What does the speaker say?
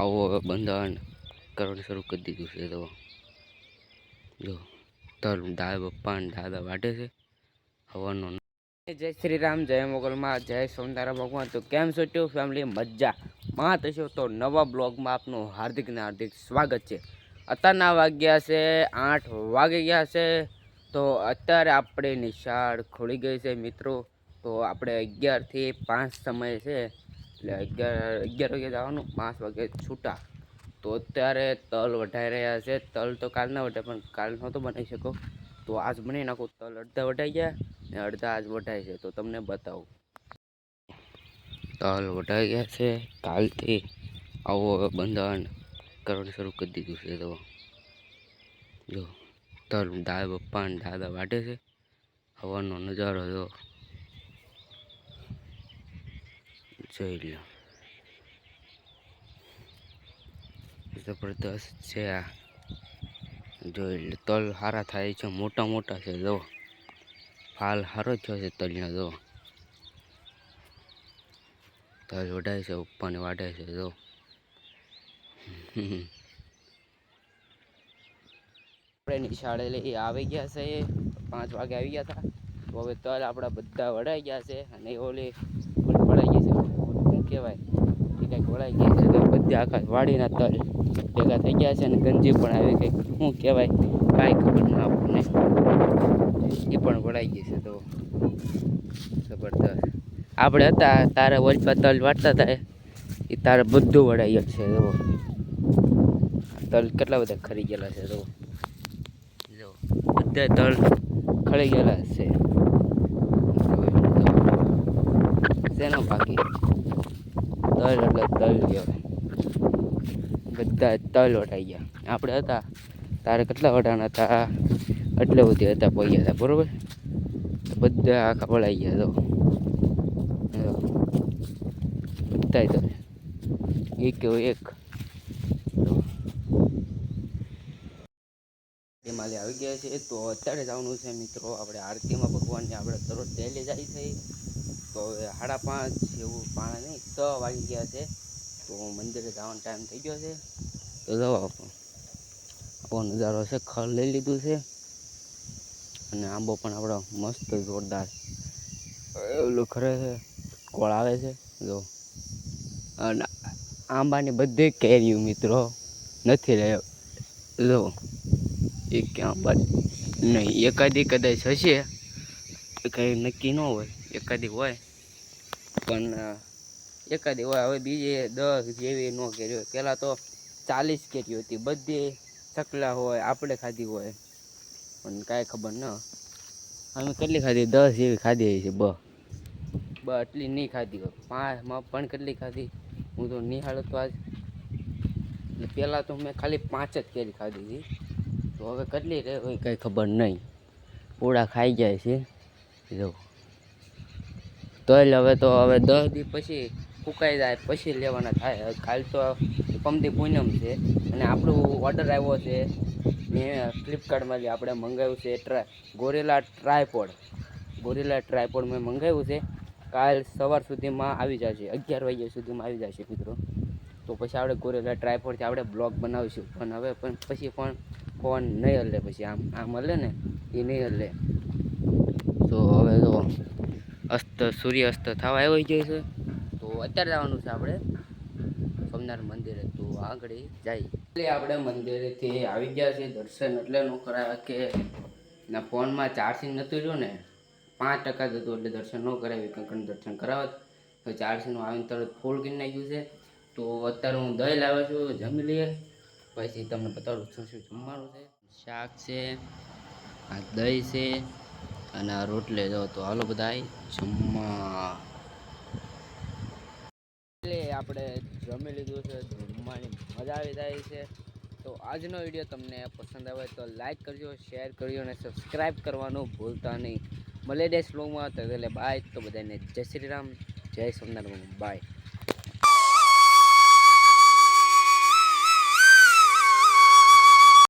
આવો હવે બંધારણ કરવાનું શરૂ કરી દીધું છે. તો જો તલ દાદા પપ્પા ને દાદા વાટે છે હવાનો. જય શ્રી રામ, જય મોગલમાં, જય સોમનારા ભગવાન. તો કેમ છો ટ્યુ ફેમિલી? મજામાં થશો તો નવા બ્લોગમાં આપનું હાર્દિક ને હાર્દિક સ્વાગત છે. અત્યારના વાગ્યા છે 8 વાગી ગયા છે. તો અત્યારે આપણે નિશાળ ખોલી ગઈ છે મિત્રો. તો આપણે 11 થી 5 સમય છે, એટલે 11 વાગે જવાનું, 5 વાગે છૂટા. તો અત્યારે તલ વઢાઈ રહ્યા છે. તલ તો કાલ ના વઢે, પણ કાલ નહોતો બનાવી શકો તો આજ બની નાખું. તલ અડધા વઢાઈ ગયા ને અડધા આજ વઢાય છે. તો તમને બતાવું. તલ વઢાઈ ગયા છે. કાલથી આવો હવે બંધારણ કરવાનું શરૂ કરી દીધું છે. તો જો તલ દાદા પપ્પા ને દાદા વાટે છે હવાનો નજારો જો જોઈ લો. જબરદસ્ત છે આ. જોઈ લો તલ સારા થાય છે, મોટા મોટા છે. જો ફાલ સારો થયો છે તલનો. જો તલ વઢાય છે, ઉપરને વાઢે છે. જો આપણે નિશાળે લઈ આવી ગયા છે, 5 વાગે આવી ગયા હતા. તો હવે તલ આપણા બધા વઢાઈ ગયા છે. અને ઓલી વઢાઈ ગઈ છે, શું કહેવાય એ કંઈક વળાઈ ગઈ છે. તો બધા આખા વાડીના તલ ભેગા થઈ ગયા છે. અને ગંજી પણ આવી કંઈક શું કહેવાય કાંઈ ખબર ના આપણને, એ પણ વળાઈ ગઈ છે. તો જબરદસ્ત. આપણે હતા તારે વલપા તલ વાટતા હતા, એ તારે બધું વળાઈ ગયું છે. જો તલ કેટલા બધા ખરી ગયેલા છે. તો જો બધા તલ ખરી ગયેલા છે. શેનો બાકી તલ એટલે તલ કહેવાય. બધા તલ વટાઈ ગયા. આપણે હતા તારે કેટલા વટાણા હતા, એટલે બધી હતા પૈયા હતા, બરોબર. બધા આખા વળાઈ ગયા. તો બધા તલ એક એક એમાં આવી ગયા છે. તો અત્યારે જવાનું છે મિત્રો આપણે આરતીમાં. ભગવાનને આપણે દરરોજ ડેલી જાય છે. તો હવે 5:30 એવું, 5 નહીં 6 વાગી ગયા છે. તો મંદિરે જવાનો ટાઈમ થઈ ગયો છે. તો જવા આવો નજારો છે. ખલ લઈ લીધું છે. અને આંબો પણ આપણો મસ્ત જોરદાર ઓલું ખરે છે, કોળ આવે છે. જો અને આંબાની બધી કેરીઓ મિત્રો નથી રહ્યો. જો એ ક્યાં બાદ નહીં, એકાદી કદાચ હશે, કંઈ નક્કી ન હોય. એકાદી હોય પણ એકાદી હોય. હવે બીજી 10 જેવી ન કેરી હોય. પહેલાં તો 40 કેરીઓ હતી, બધી ચકલા હોય, આપણે ખાધી હોય, પણ કાંઈ ખબર ન. અમે કેટલી ખાધી? 10 જેવી ખાધી છે. એટલી નહીં ખાધી હોય. 5માં પણ કેટલી ખાધી હું તો નિહાળ હતો આજ. એટલે પહેલાં તો મેં ખાલી 5 જ કેરી ખાધી હતી. તો હવે કેટલી રહે હોય કંઈ ખબર નહીં. પૂળા ખાઈ જાય છે. જો તલ હવે તો હવે 10 દી પછી ફૂંકાઈ જાય પછી લેવાના થાય. કાલ તો પમદી પૂનમ છે. અને આપણું ઓર્ડર આવ્યો છે, મેં ફ્લિપકાર્ટમાંથી આપણે મંગાવ્યું છે ગોરેલા ટ્રાયપોડ મેં મંગાવ્યું છે. કાલ સવાર સુધીમાં આવી જશે, 11 વાગ્યા સુધીમાં આવી જશે મિત્રો. તો પછી આપણે ગોરેલા ટ્રાયપોડથી આપણે બ્લોગ બનાવીશું. પણ હવે પણ પછી પણ ફોન નહીં હલે. પછી આમ હલે ને એ નહીં હલે. તો હવે તો સૂર્યાસ્ત થવા આવ્યો જાય છે. તો અત્યારે જવાનું છે આપણે સોમનાથ મંદિરે. તો આગળ જાય એટલે આપણે મંદિરેથી આવી ગયા છે. દર્શન એટલે ન કરાવ્યા કે ના ફોનમાં ચાર્જિંગ નહોતું રહ્યું ને, 5% જ હતું, એટલે દર્શન ન કરાવી. કંકણ દર્શન કરાવત તો ચાર્જિંગનું આવીને તરત ફૂલ કરી નાખ્યું છે. તો અત્યારે હું દહીં લાવ્યો છું, જમી લઈએ પછી તમને બતાડું શું શું જમવાનું છે. શાક છે, આ દહીં છે, અને આ રોટલી. જાઓ તો હાલો બધા જમવા. એટલે આપણે જમી લીધું છે. જમવાની મજા આવી જાય છે. તો આજનો વિડીયો તમને પસંદ આવે તો લાઈક કરજો, શેર કરજો અને સબસ્ક્રાઈબ કરવાનું ભૂલતા નહીં. મળે ડેસ બ્લોગમાં. તો એટલે બાય. તો બધાને જય શ્રી રામ, જય સોમનાથ, બાય.